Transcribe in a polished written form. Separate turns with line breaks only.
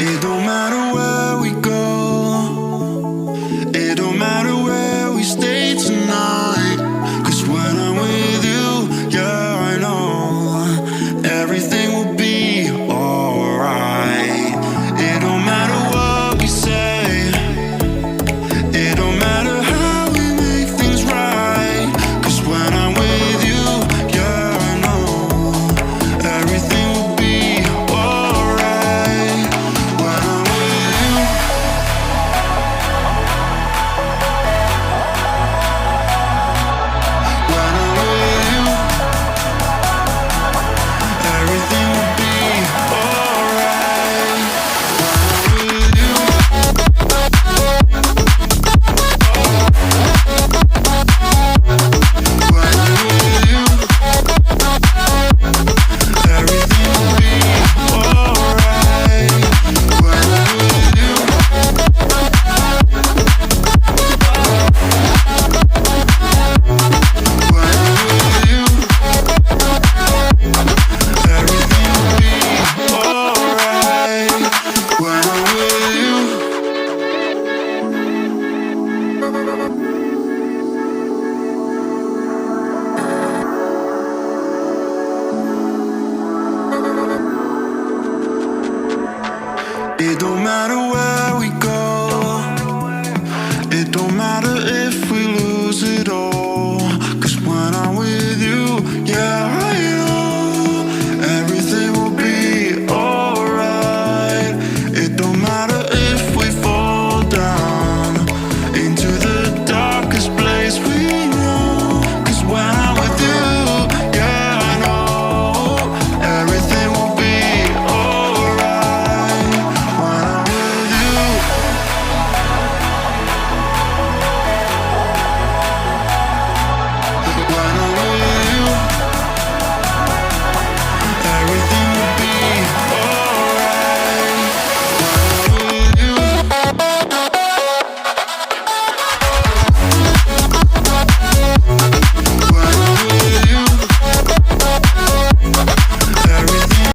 It don't matter where we go, it don't matter where we stay tonight. 'Cause when I'm with you, yeah, I know everything will be alright. It don't matter what we say, it don't matter how we make things right. 'Cause when I'm with you, yeah, I know everything will be alright. When I'm with you, when I'm with you, everything will be alright. When I'm with you, when I'm with you, everything will be alright. When I'm with you, when I'm with you, everything will be alright. When I'm with you. It don't matter where